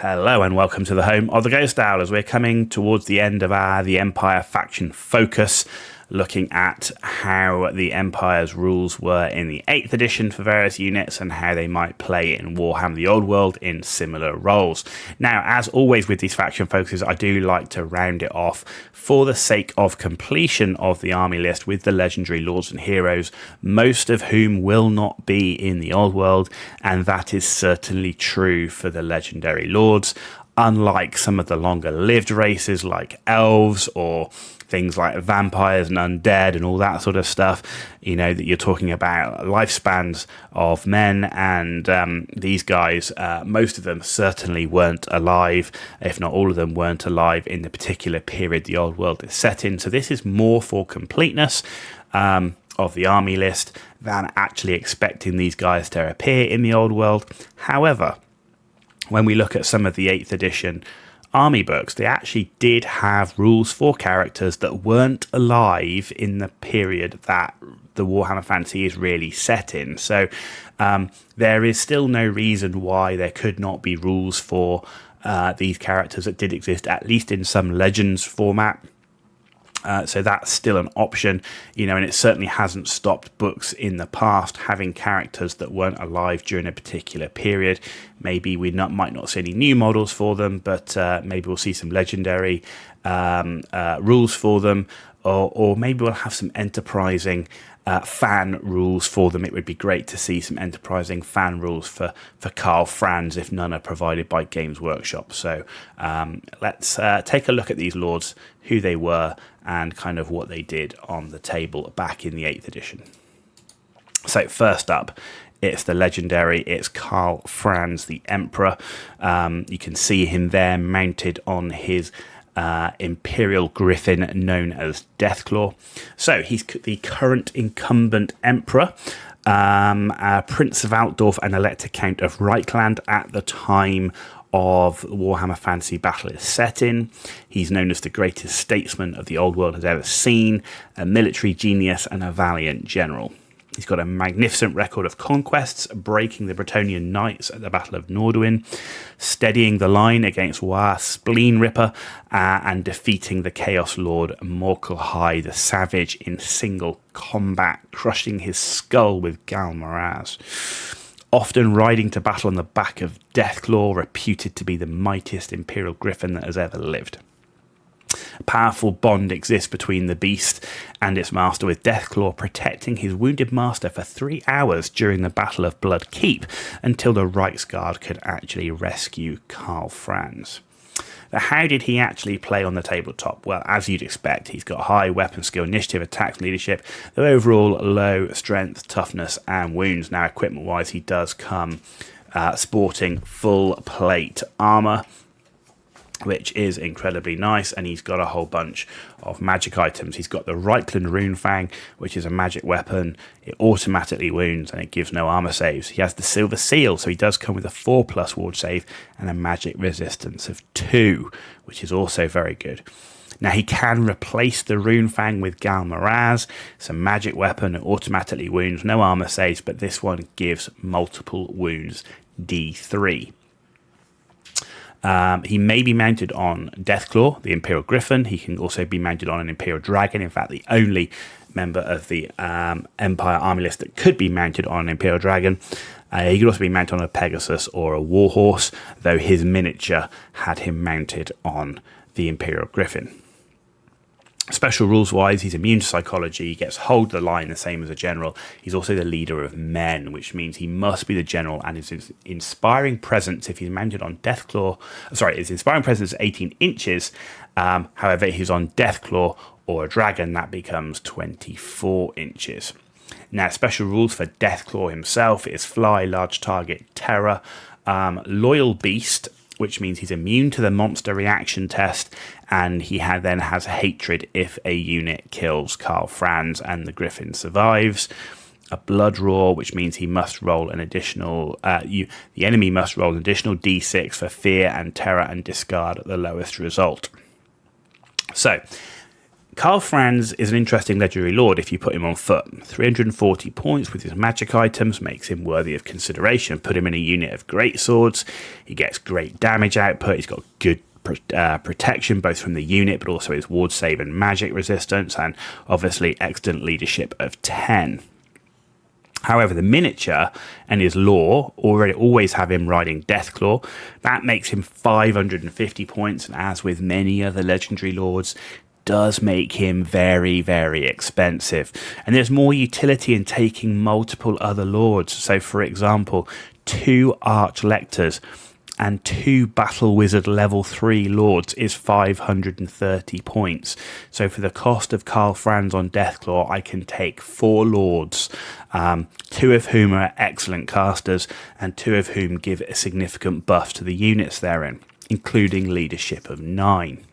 Hello and welcome to the home of the Ghost Owl as we're coming towards the end of the Empire faction focus, looking at how the Empire's rules were in the 8th edition for various units and how they might play in Warhammer The Old World in similar roles. Now, as always with these faction focuses, I do like to round it off for the sake of completion of the army list with the legendary lords and heroes, most of whom will not be in the Old World, and that is certainly true for the legendary lords. Unlike some of the longer lived races like elves or things like vampires and undead and all that sort of stuff, you know, that you're talking about lifespans of men, and these guys, most of them certainly weren't alive, if not all of them weren't alive in the particular period the Old World is set in. So this is more for completeness of the army list than actually expecting these guys to appear in the Old World. However, when we look at some of the 8th edition army books, they actually did have rules for characters that weren't alive in the period that the Warhammer Fantasy is really set in. So there is still no reason why there could not be rules for these characters that did exist, at least in some Legends format. So that's still an option, you know, and it certainly hasn't stopped books in the past having characters that weren't alive during a particular period. Maybe we might not see any new models for them, but maybe we'll see some legendary rules for them, or maybe we'll have some enterprising fan rules for them. It would be great to see some enterprising fan rules for Karl Franz if none are provided by Games Workshop. So let's take a look at these lords, who they were, and kind of what they did on the table back in the 8th edition. So first up, it's the legendary, it's Karl Franz the Emperor. You can see him there mounted on his Imperial Griffin known as Deathclaw. So he's the current incumbent Emperor, Prince of Altdorf and Elector Count of Reichland at the time of Warhammer Fantasy Battle is set in. He's known as the greatest statesman of the Old World has ever seen, a military genius and a valiant general. He's got a magnificent record of conquests, breaking the Bretonnian Knights at the Battle of Nordwin, steadying the line against War Spleen Ripper, and defeating the Chaos Lord Morkelhai the Savage in single combat, crushing his skull with Gal Maraz. Often riding to battle on the back of Deathclaw, reputed to be the mightiest Imperial Griffin that has ever lived. A powerful bond exists between the beast and its master, with Deathclaw protecting his wounded master for 3 hours during the Battle of Blood Keep until the Reichsguard could actually rescue Karl Franz. Now, how did he actually play on the tabletop? Well, as you'd expect, he's got high weapon skill, initiative, attacks, and leadership, though overall low strength, toughness, and wounds. Now, equipment-wise, he does come sporting full plate armor, which is incredibly nice, and he's got a whole bunch of magic items. He's got the Reichland Runefang, which is a magic weapon. It automatically wounds and it gives no armor saves. He has the Silver Seal, so he does come with a 4+ ward save and a magic resistance of 2, which is also very good. Now, he can replace the Runefang with Gal Maraz. It's a magic weapon, it automatically wounds, no armor saves, but this one gives multiple wounds, D3. He may be mounted on Deathclaw, the Imperial Griffin. He can also be mounted on an Imperial Dragon. In fact, the only member of the Empire army list that could be mounted on an Imperial Dragon. He could also be mounted on a Pegasus or a Warhorse, though his miniature had him mounted on the Imperial Griffin. Special rules wise, he's immune to psychology, he gets hold of the line the same as a general. He's also the leader of men, which means he must be the general, and his inspiring presence, if he's mounted on his inspiring presence is 18 inches. However, if he's on Deathclaw or a dragon, that becomes 24 inches. Now, special rules for Deathclaw himself is fly, large target, terror, loyal beast, which means he's immune to the monster reaction test, and he then has hatred if a unit kills Karl Franz and the Griffin survives. A blood roar, which means he must roll an additional, the enemy must roll an additional d6 for fear and terror and discard the lowest result. So, Karl Franz is an interesting legendary lord if you put him on foot. 340 points with his magic items makes him worthy of consideration. Put him in a unit of great swords, he gets great damage output, he's got good protection both from the unit but also his ward save and magic resistance, and obviously excellent leadership of 10. However, the miniature and his lore already always have him riding Deathclaw. That makes him 550 points, and as with many other legendary lords, does make him very, very expensive. And there's more utility in taking multiple other lords. So, for example, 2 Archlectors and 2 Battle Wizard level 3 lords is 530 points. So for the cost of Karl Franz on Deathclaw, I can take 4 lords, 2 of whom are excellent casters, and 2 of whom give a significant buff to the units they're in, including leadership of 9.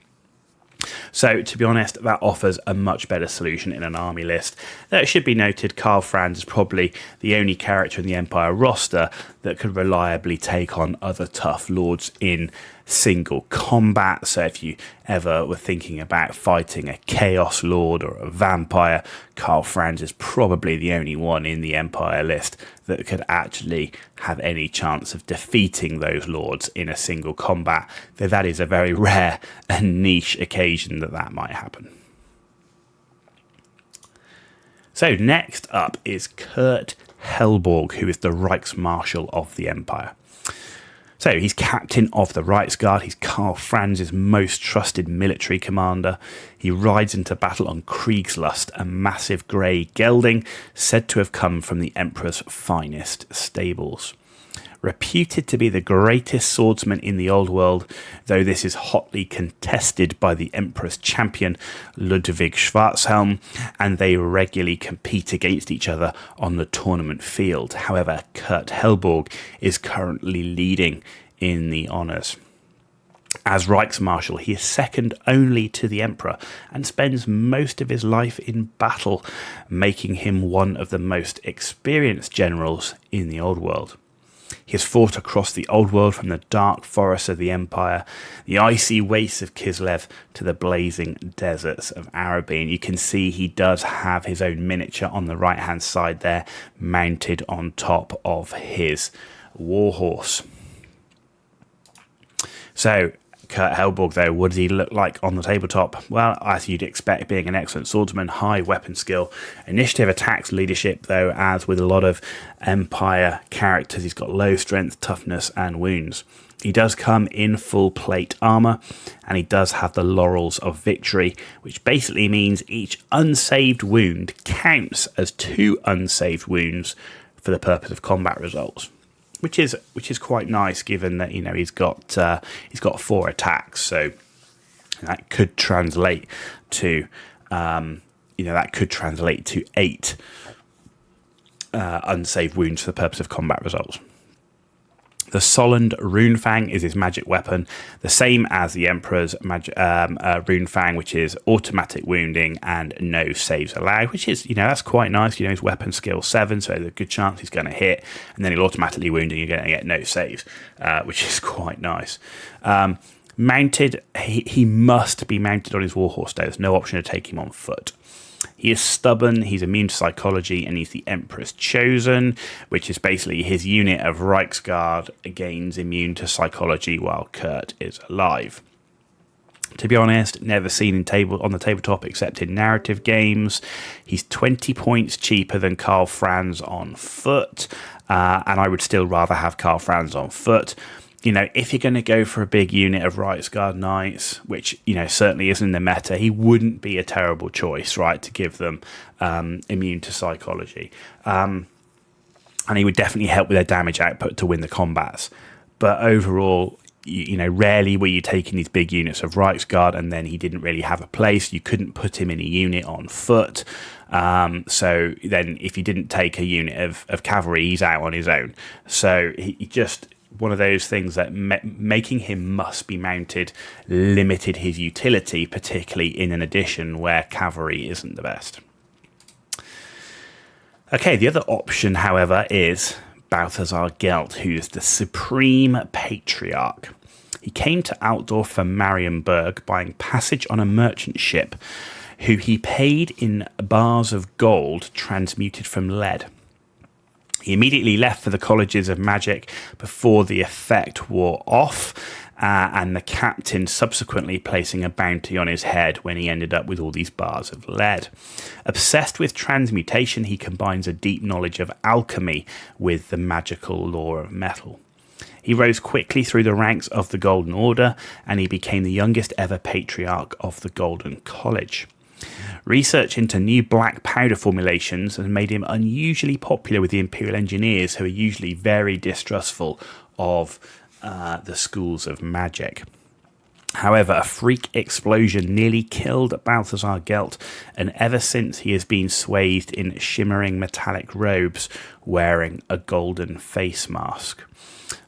So, to be honest, that offers a much better solution in an army list. It should be noted, Karl Franz is probably the only character in the Empire roster that could reliably take on other tough lords in single combat. So if you ever were thinking about fighting a Chaos Lord or a Vampire, Karl Franz is probably the only one in the Empire list that could actually have any chance of defeating those lords in a single combat, though that is a very rare and niche occasion that might happen. So next up is Kurt Helborg, who is the Reichsmarshal of the Empire. So he's captain of the Reichsguard. He's Karl Franz's most trusted military commander. He rides into battle on Kriegslust, a massive grey gelding said to have come from the Emperor's finest stables. Reputed to be the greatest swordsman in the Old World, though this is hotly contested by the Emperor's champion, Ludwig Schwarzhelm, and they regularly compete against each other on the tournament field. However, Kurt Helborg is currently leading in the honours. As Reichsmarshal, he is second only to the Emperor and spends most of his life in battle, making him one of the most experienced generals in the Old World. He has fought across the Old World from the dark forests of the Empire, the icy wastes of Kislev, to the blazing deserts of Araby. And you can see he does have his own miniature on the right-hand side there, mounted on top of his warhorse. So, Kurt Helborg, though, what does he look like on the tabletop? Well, as you'd expect, being an excellent swordsman, high weapon skill, initiative, attacks, leadership, though, as with a lot of Empire characters, he's got low strength, toughness, and wounds. He does come in full plate armour, and he does have the Laurels of Victory, which basically means each unsaved wound counts as 2 unsaved wounds for the purpose of combat results. Which is quite nice, given that he's got 4 attacks, so that could translate to 8 unsaved wounds for the purpose of combat results. The Solend Runefang is his magic weapon, the same as the Emperor's Runefang, which is automatic wounding and no saves allowed, which is, that's quite nice. His weapon skill 7, so there's a good chance he's going to hit, and then he'll automatically wound and you're going to get no saves, which is quite nice. Mounted, he must be mounted on his warhorse, though. There's no option to take him on foot. He is stubborn, he's immune to psychology, and he's the Emperor's Chosen, which is basically his unit of Reichsguard gains immune to psychology while Kurt is alive. To be honest, never seen on the tabletop except in narrative games. He's 20 points cheaper than Karl Franz on foot, and I would still rather have Karl Franz on foot. If you're going to go for a big unit of Reichsguard Knights, which, certainly isn't in the meta, he wouldn't be a terrible choice, right, to give them immune to psychology. And he would definitely help with their damage output to win the combats. But overall, rarely were you taking these big units of Reichsguard and then he didn't really have a place. You couldn't put him in a unit on foot. So then if you didn't take a unit of cavalry, he's out on his own. So he just... one of those things that making him must be mounted limited his utility, particularly in an edition where cavalry isn't the best. Okay, the other option, however, is Balthazar Gelt, who's the Supreme Patriarch. He came to Altdorf from Marienburg, buying passage on a merchant ship. who he paid in bars of gold transmuted from lead. He immediately left for the colleges of magic before the effect wore off, and the captain subsequently placing a bounty on his head when he ended up with all these bars of lead. Obsessed with transmutation, he combines a deep knowledge of alchemy with the magical law of metal. He rose quickly through the ranks of the Golden Order, and he became the youngest ever patriarch of the Golden College. Research into new black powder formulations has made him unusually popular with the Imperial Engineers, who are usually very distrustful of the schools of magic. However, a freak explosion nearly killed Balthazar Gelt, and ever since he has been swathed in shimmering metallic robes, wearing a golden face mask.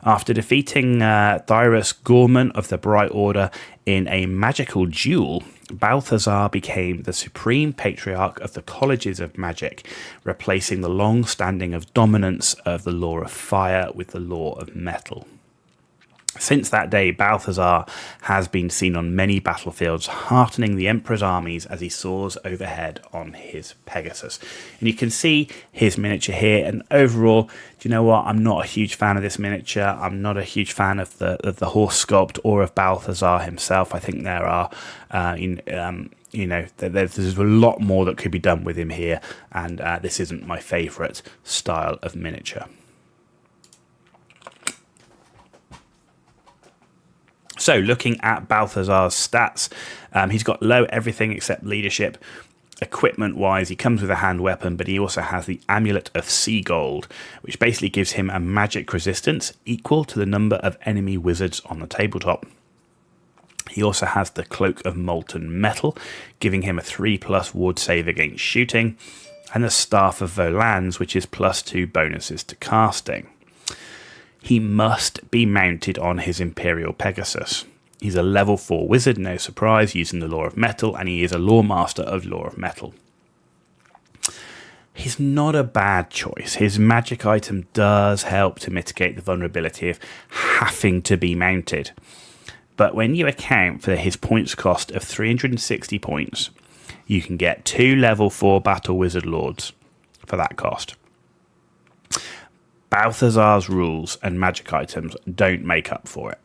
After defeating Thyrus Gorman of the Bright Order in a magical duel, Balthazar became the supreme patriarch of the colleges of magic, replacing the long-standing of dominance of the law of fire with the law of metal. Since that day, Balthazar has been seen on many battlefields, heartening the Emperor's armies as he soars overhead on his Pegasus. And you can see his miniature here, and overall, do you know what? I'm not a huge fan of this miniature. I'm not a huge fan of the horse sculpt or of Balthazar himself. I think there are, there's a lot more that could be done with him here, and this isn't my favourite style of miniature. So, looking at Balthazar's stats, he's got low everything except leadership. Equipment-wise, he comes with a hand weapon, but he also has the Amulet of Sea Gold, which basically gives him a magic resistance equal to the number of enemy wizards on the tabletop. He also has the Cloak of Molten Metal, giving him a 3+ ward save against shooting, and the Staff of Volans, which is +2 bonuses to casting. He must be mounted on his Imperial Pegasus. He's a level 4 wizard, no surprise, using the Law of Metal, and he is a Law Master of Law of Metal. He's not a bad choice. His magic item does help to mitigate the vulnerability of having to be mounted. But when you account for his points cost of 360 points, you can get 2 level 4 Battle Wizard Lords for that cost. Balthazar's rules and magic items don't make up for it.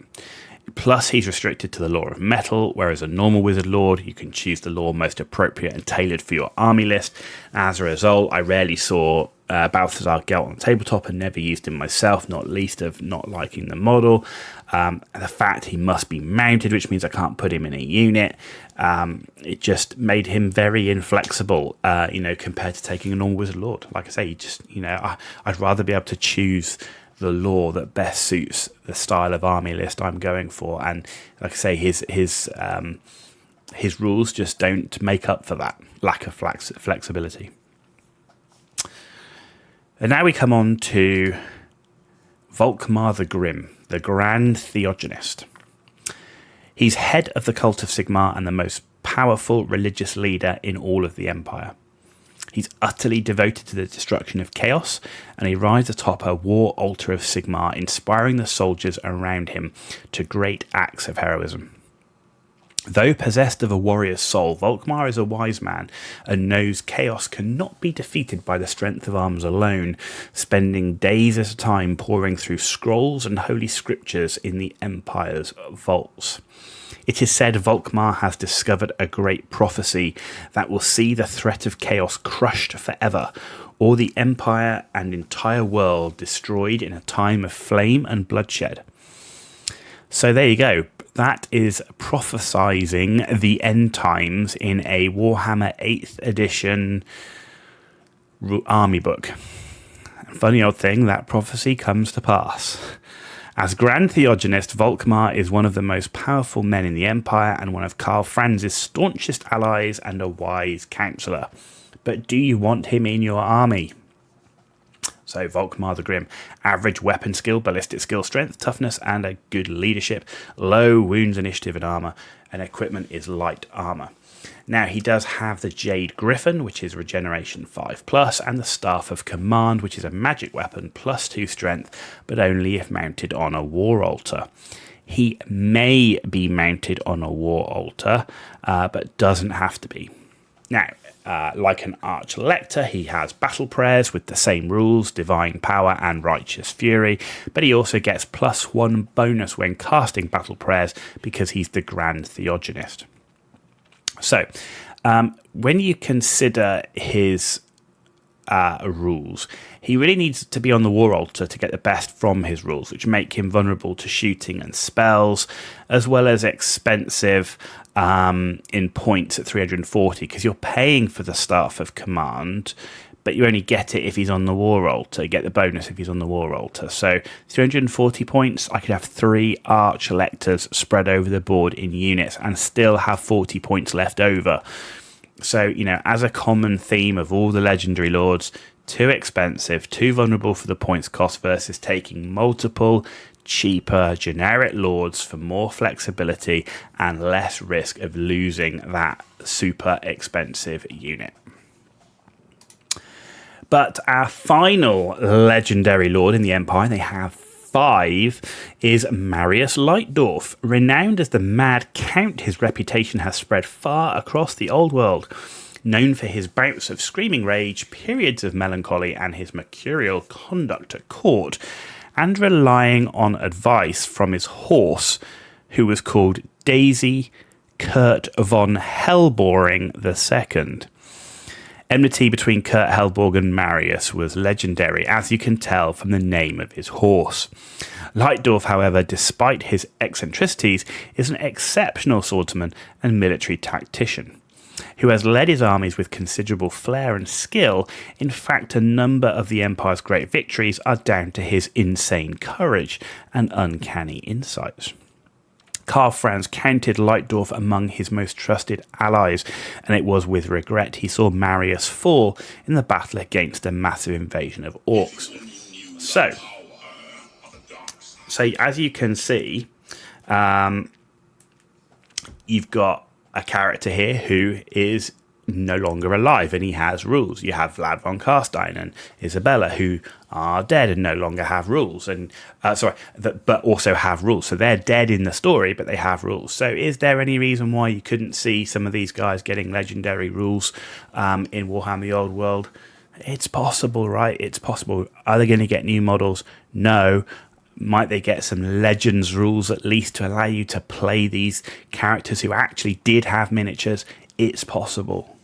Plus, he's restricted to the Law of Metal, whereas a normal Wizard Lord, you can choose the law most appropriate and tailored for your army list. As a result, I rarely saw Balthazar Gelt on the tabletop and never used him myself, not least of not liking the model. The fact he must be mounted, which means I can't put him in a unit, it just made him very inflexible, compared to taking a normal Wizard Lord. Like I say, I'd rather be able to choose the law that best suits the style of army list I'm going for, and like I say, his rules just don't make up for that lack of flexibility. And now we come on to Volkmar the Grim, the Grand Theogonist. He's head of the Cult of Sigmar and the most powerful religious leader in all of the Empire. He's utterly devoted to the destruction of chaos, and he rides atop a war altar of Sigmar, inspiring the soldiers around him to great acts of heroism. Though possessed of a warrior's soul, Volkmar is a wise man and knows chaos cannot be defeated by the strength of arms alone, spending days at a time poring through scrolls and holy scriptures in the Empire's vaults. It is said Volkmar has discovered a great prophecy that will see the threat of chaos crushed forever, or the Empire and entire world destroyed in a time of flame and bloodshed. So there you go. That is prophesizing the end times in a Warhammer 8th edition army book. Funny old thing, that prophecy comes to pass. As Grand Theogonist, Volkmar is one of the most powerful men in the Empire and one of Karl Franz's staunchest allies and a wise counsellor. But do you want him in your army? So Volkmar the Grim, average weapon skill, ballistic skill, strength, toughness, and a good leadership. Low wounds, initiative, and armor. And equipment is light armor. Now, he does have the Jade Griffin, which is regeneration 5+, and the Staff of Command, which is a magic weapon, +2 strength, but only if mounted on a war altar. He may be mounted on a war altar, but doesn't have to be. Now, like an Arch-Lector, he has battle prayers with the same rules, Divine Power and Righteous Fury, but he also gets +1 bonus when casting battle prayers because he's the Grand Theogonist. So, when you consider his rules, he really needs to be on the War Altar to get the best from his rules, which make him vulnerable to shooting and spells, as well as expensive in points at 340, because you're paying for the Staff of Command, but you only get it if he's on the War Altar. You get the bonus if he's on the War Altar. So 340 points, I could have 3 Arch-Lectors spread over the board in units and still have 40 points left over. So, you know, as a common theme of all the Legendary Lords, too expensive, too vulnerable for the points cost versus taking multiple cheaper generic Lords for more flexibility and less risk of losing that super expensive unit. But our final Legendary Lord in the Empire, they have 5, is Marius Leitdorf. Renowned as the Mad Count, his reputation has spread far across the old world. Known for his bouts of screaming rage, periods of melancholy, and his mercurial conduct at court, and relying on advice from his horse, who was called Daisy Kurt von Hellboring II. Enmity between Kurt Hellborg and Marius was legendary, as you can tell from the name of his horse. Leitdorf, however, despite his eccentricities, is an exceptional swordsman and military tactician, who has led his armies with considerable flair and skill. In fact, a number of the Empire's great victories are down to his insane courage and uncanny insights. Karl Franz counted Leitdorf among his most trusted allies, and it was with regret he saw Marius fall in the battle against a massive invasion of orcs. So as you can see, you've got a character here who is no longer alive, and he has rules. You have Vlad von Carstein and Isabella, who are dead and no longer have rules, and but also have rules. So they're dead in the story, but they have rules. So is there any reason why you couldn't see some of these guys getting legendary rules in Warhammer The Old World? It's possible, right? It's possible. Are they going to get new models? No. Might they get some Legends rules at least to allow you to play these characters who actually did have miniatures? It's possible.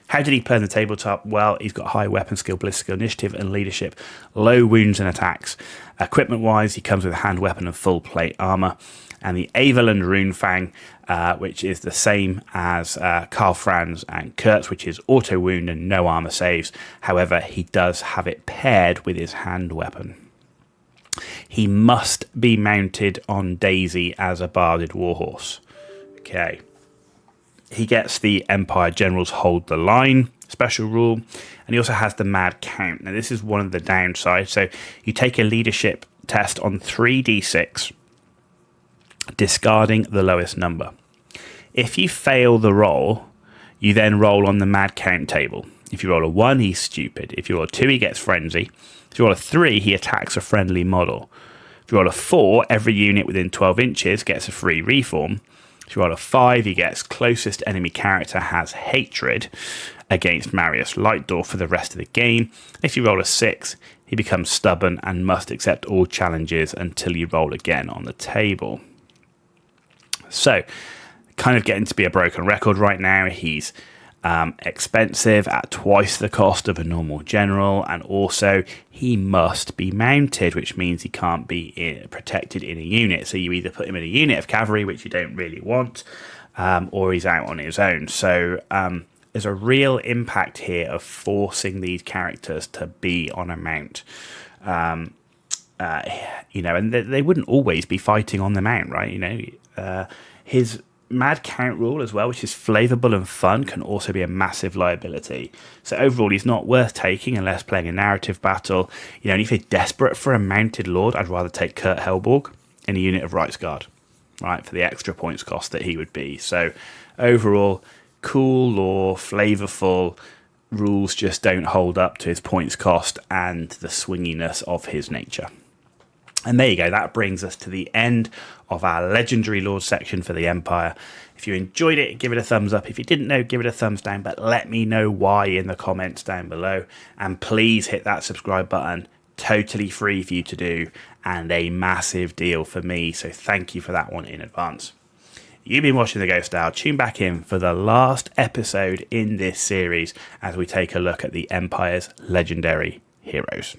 How did he play in the tabletop? Well, he's got high weapon skill, ballistic initiative, and leadership, low wounds and attacks. Equipment-wise, he comes with a hand weapon and full plate armor, and the Averland Runefang, which is the same as Karl Franz and Kurtz, which is auto wound and no armor saves. However, he does have it paired with his hand weapon. He must be mounted on Daisy as a barded warhorse. Okay. He gets the Empire Generals Hold the Line special rule, and he also has the Mad Count. Now, this is one of the downsides. So you take a leadership test on 3d6, discarding the lowest number. If you fail the roll, you then roll on the Mad Count table. If you roll a 1, he's stupid. If you roll a 2, he gets frenzy. If you roll a 3, he attacks a friendly model. If you roll a 4, every unit within 12 inches gets a free reform. If you roll a 5, he gets closest enemy character has hatred against Marius Leitdorf for the rest of the game. If you roll a 6, he becomes stubborn and must accept all challenges until you roll again on the table. So, kind of getting to be a broken record right now. He's expensive at twice the cost of a normal general, and also he must be mounted, which means he can't be protected in a unit. So you either put him in a unit of cavalry, which you don't really want, or he's out on his own. So there's a real impact here of forcing these characters to be on a mount. And they wouldn't always be fighting on the mount, right? His Mad Count rule as well, which is flavorful and fun, can also be a massive liability. So overall, he's not worth taking unless playing a narrative battle. And if you're desperate for a mounted lord, I'd rather take Kurt Hellborg in a unit of Rights Guard, right, for the extra points cost that he would be. So overall, cool lore, flavorful, rules just don't hold up to his points cost and the swinginess of his nature. And there you go, that brings us to the end of our Legendary Lords section for the Empire. If you enjoyed it, give it a thumbs up. If you didn't know, give it a thumbs down, but let me know why in the comments down below. And please hit that subscribe button, totally free for you to do, and a massive deal for me, so thank you for that one in advance. You've been watching The Ghost Hour. Tune back in for the last episode in this series as we take a look at the Empire's legendary heroes.